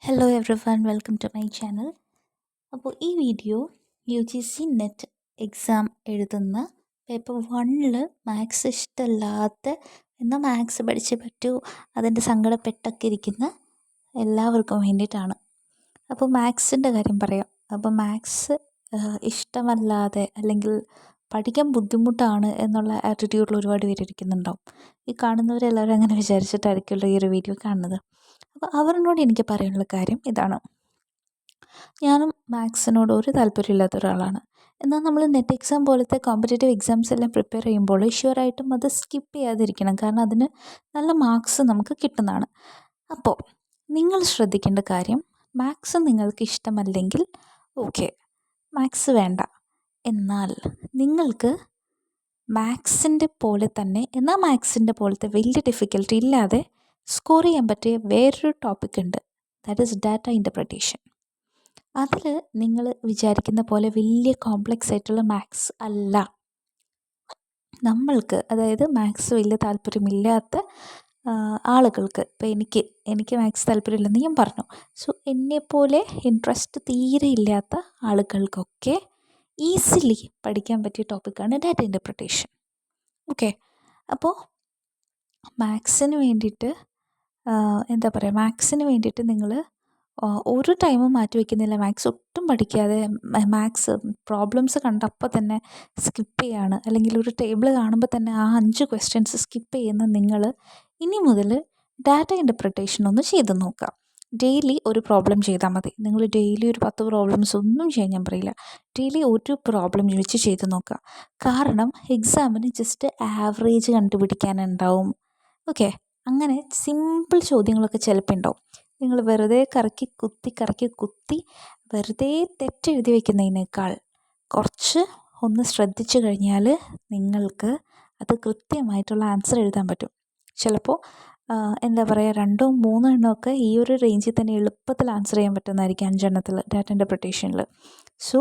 Hello everyone, welcome to my channel. അപ്പോൾ ഈ video UGC net exam എഴുതുന്ന paper 1 maths ഇഷ്ടമല്ലാത്ത എന്നാൽ മാത്സ് പഠിച്ചേ പറ്റൂ അതിൻ്റെ സങ്കടപ്പെട്ടൊക്കെ ഇരിക്കുന്ന എല്ലാവർക്കും വേണ്ടിയിട്ടാണ്. അപ്പോൾ മാത്സിൻ്റെ കാര്യം പറയാം. അപ്പോൾ മാത്സ് ഇഷ്ടമല്ലാതെ അല്ലെങ്കിൽ പഠിക്കാൻ ബുദ്ധിമുട്ടാണ് എന്നുള്ള ആറ്റിറ്റ്യൂഡിൽ ഒരുപാട് പേര് ഇരിക്കുന്നുണ്ടാവും. ഈ കാണുന്നവരെല്ലാവരും അങ്ങനെ വിചാരിച്ചിട്ടായിരിക്കുമല്ലോ ഈ ഒരു വീഡിയോ കാണുന്നത്. അപ്പോൾ അവരോട് എനിക്ക് പറയാനുള്ള കാര്യം ഇതാണ്. ഞാനും മാത്സിനോട് ഒരു താല്പര്യമില്ലാത്ത ഒരാളാണ്. എന്നാൽ നമ്മൾ നെറ്റ് എക്സാം പോലത്തെ കോമ്പറ്റേറ്റീവ് എക്സാംസ് എല്ലാം പ്രിപ്പയർ ചെയ്യുമ്പോൾ ഷുവറായിട്ടും അത് സ്കിപ്പ് ചെയ്യാതിരിക്കണം. കാരണം അതിന് നല്ല മാർക്സ് നമുക്ക് കിട്ടുന്നതാണ്. അപ്പോൾ നിങ്ങൾ ശ്രദ്ധിക്കേണ്ട കാര്യം, മാത്സ് നിങ്ങൾക്ക് ഇഷ്ടമല്ലെങ്കിൽ ഓക്കെ, മാത്സ് വേണ്ട. എന്നാൽ നിങ്ങൾക്ക് മാത്സിൻ്റെ പോലെ തന്നെ, എന്നാൽ മാത്സിൻ്റെ പോലത്തെ വലിയ ഡിഫിക്കൽട്ടി ഇല്ലാതെ സ്കോർ ചെയ്യാൻ പറ്റിയ വേറൊരു ടോപ്പിക് ഉണ്ട്. That is data interpretation. അതിൽ നിങ്ങൾ വിചാരിക്കുന്ന പോലെ വലിയ കോംപ്ലക്സ് ആയിട്ടുള്ള മാത്സ് അല്ല. നമ്മൾക്ക്, അതായത് മാത്സ് വലിയ താല്പര്യമില്ലാത്ത ആളുകൾക്ക്, ഇപ്പോൾ എനിക്ക് മാത്സ് താല്പര്യമില്ലെന്ന് ഞാൻ പറഞ്ഞു. സോ എന്നെപ്പോലെ ഇൻട്രസ്റ്റ് തീരെ ഇല്ലാത്ത ആളുകൾക്കൊക്കെ ഈസിലി പഠിക്കാൻ പറ്റിയ ടോപ്പിക്കാണ് ഡാറ്റ ഇൻ്റർപ്രിട്ടേഷൻ. ഓക്കെ, അപ്പോൾ മാത്സിന് വേണ്ടിയിട്ട് മാത്സിന് വേണ്ടിയിട്ട് നിങ്ങൾ ഒരു ടൈമും മാറ്റി വയ്ക്കുന്നില്ല. മാത്സ് ഒട്ടും പഠിക്കാതെ മാത്സ് പ്രോബ്ലംസ് കണ്ടപ്പോൾ തന്നെ സ്കിപ്പ് ചെയ്യാണ്, അല്ലെങ്കിൽ ഒരു ടേബിൾ കാണുമ്പോൾ തന്നെ ആ 5 ക്വസ്റ്റ്യൻസ് സ്കിപ്പ് ചെയ്യുന്ന നിങ്ങൾ ഇനി മുതൽ ഡാറ്റ ഇൻ്റർപ്രിട്ടേഷൻ ഒന്ന് ചെയ്ത് നോക്കുക. ഡെയിലി ഒരു പ്രോബ്ലം ചെയ്താൽ മതി. നിങ്ങൾ ഡെയിലി ഒരു 10 പ്രോബ്ലംസ് ഒന്നും ചെയ്യാൻ ഞാൻ പറയില്ല. ഡെയിലി ഒരു പ്രോബ്ലം വെച്ച് ചെയ്ത് നോക്കുക. കാരണം എക്സാമിന് ജസ്റ്റ് ആവറേജ് കണ്ടുപിടിക്കാനുണ്ടാവും. ഓക്കെ, അങ്ങനെ സിമ്പിൾ ചോദ്യങ്ങളൊക്കെ ചിലപ്പോൾ ഉണ്ടാവും. നിങ്ങൾ വെറുതെ കറക്കി കുത്തി വെറുതെ തെറ്റെഴുതി വയ്ക്കുന്നതിനേക്കാൾ കുറച്ച് ഒന്ന് ശ്രദ്ധിച്ചു കഴിഞ്ഞാൽ നിങ്ങൾക്ക് അത് കൃത്യമായിട്ടുള്ള ആൻസർ എഴുതാൻ പറ്റും. ചിലപ്പോൾ 2 3 എണ്ണമൊക്കെ ഈ ഒരു റേഞ്ചിൽ തന്നെ എളുപ്പത്തിൽ ആൻസർ ചെയ്യാൻ പറ്റുന്നതായിരിക്കും 5 എണ്ണത്തിൽ ഡാറ്റ ഇൻ്റർപ്രിട്ടേഷനിൽ. സോ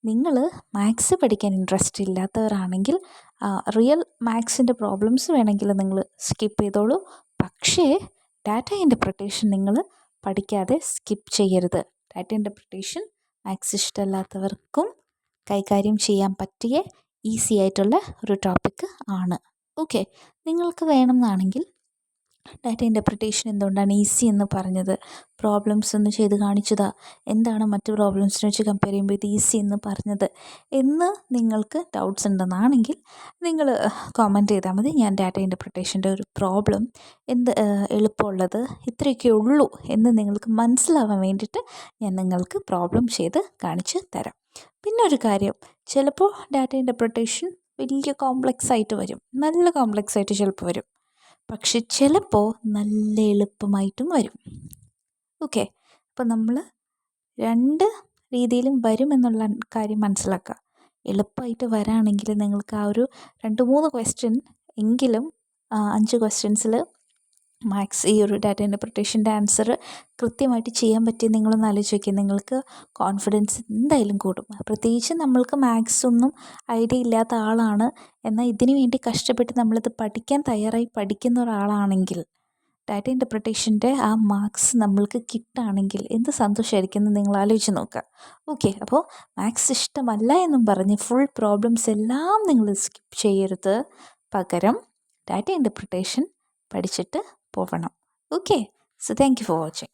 നിങ്ങൾ മാത്സ് പഠിക്കാൻ ഇൻട്രസ്റ്റ് ഇല്ലാത്തവരാണെങ്കിൽ റിയൽ മാത്സിൻ്റെ പ്രോബ്ലംസ് വേണമെങ്കിൽ നിങ്ങൾ സ്കിപ്പ് ചെയ്തോളൂ. പക്ഷേ ഡാറ്റ ഇൻ്റർപ്രിട്ടേഷൻ നിങ്ങൾ പഠിക്കാതെ സ്കിപ്പ് ചെയ്യരുത്. ഡാറ്റ ഇൻ്റർപ്രിട്ടേഷൻ മാത്സ് ഇഷ്ടമല്ലാത്തവർക്കും കൈകാര്യം ചെയ്യാൻ പറ്റിയ ഈസി ആയിട്ടുള്ള ഒരു ടോപ്പിക്ക് ആണ്. ഓക്കെ, നിങ്ങൾക്ക് വേണമെന്നാണെങ്കിൽ ഡാറ്റ ഇൻ്റർപ്രിട്ടേഷൻ എന്തുകൊണ്ടാണ് ഈസി എന്ന് പറഞ്ഞത്, പ്രോബ്ലംസ് ഒന്ന് ചെയ്ത് കാണിച്ചതാ, എന്താണ് മറ്റു പ്രോബ്ലംസിനെ വെച്ച് കമ്പയർ ചെയ്യുമ്പോൾ ഇത് ഈസി എന്ന് പറഞ്ഞത് എന്ന് നിങ്ങൾക്ക് ഡൗട്ട്സ് ഉണ്ടെന്നാണെങ്കിൽ നിങ്ങൾ കോമൻറ്റ് ചെയ്താൽ മതി. ഞാൻ ഡാറ്റ ഇൻ്റർപ്രിട്ടേഷൻ്റെ ഒരു പ്രോബ്ലം എളുപ്പമുള്ളത് ഇത്രയൊക്കെ ഉള്ളൂ എന്ന് നിങ്ങൾക്ക് മനസ്സിലാവാൻ വേണ്ടിയിട്ട് ഞാൻ നിങ്ങൾക്ക് പ്രോബ്ലം ചെയ്ത് കാണിച്ച് തരാം. പിന്നെ ഒരു കാര്യം, ചിലപ്പോൾ ഡാറ്റ ഇൻ്റർപ്രിട്ടേഷൻ വലിയ കോംപ്ലക്സ് ആയിട്ട് വരും, നല്ല കോംപ്ലക്സ് ആയിട്ട് ചിലപ്പോൾ വരും. പക്ഷെ ചിലപ്പോൾ നല്ല എളുപ്പമായിട്ടും വരും. ഓക്കെ, അപ്പോൾ നമ്മൾ 2 രീതിയിലും വരുമെന്നുള്ള കാര്യം മനസ്സിലാക്കുക. എളുപ്പമായിട്ട് വരാണെങ്കിൽ നിങ്ങൾക്ക് ആ ഒരു 2-3 ക്വസ്റ്റ്യൻ എങ്കിലും 5 ക്വസ്റ്റ്യൻസിൽ മാത്സ് ഈ ഒരു ഡാറ്റ ഇൻ്റർപ്രിട്ടേഷൻ്റെ ആൻസർ കൃത്യമായിട്ട് ചെയ്യാൻ പറ്റി നിങ്ങളൊന്ന് ആലോചിച്ച് നോക്കിയാൽ നിങ്ങൾക്ക് കോൺഫിഡൻസ് എന്തായാലും കൂടും. പ്രത്യേകിച്ച് നമ്മൾക്ക് മാത്സ് ഒന്നും ഐഡിയ ഇല്ലാത്ത ആളാണ്, എന്നാൽ ഇതിനു വേണ്ടി കഷ്ടപ്പെട്ട് നമ്മളിത് പഠിക്കാൻ തയ്യാറായി പഠിക്കുന്ന ഒരാളാണെങ്കിൽ ഡാറ്റ ഇൻ്റർപ്രിട്ടേഷൻ്റെ ആ മാർക്സ് നമ്മൾക്ക് കിട്ടുകയാണെങ്കിൽ എന്ത് സന്തോഷമായിരിക്കും എന്ന് നിങ്ങൾ ആലോചിച്ച് നോക്കുക. ഓക്കെ, അപ്പോൾ മാത്സ് ഇഷ്ടമല്ല എന്നും പറഞ്ഞ് ഫുൾ പ്രോബ്ലംസ് എല്ലാം നിങ്ങൾ സ്കിപ്പ് ചെയ്യരുത്. പകരം ഡാറ്റ ഇൻ്റർപ്രിട്ടേഷൻ പഠിച്ചിട്ട് പോകണം. Okay, so thank you for watching.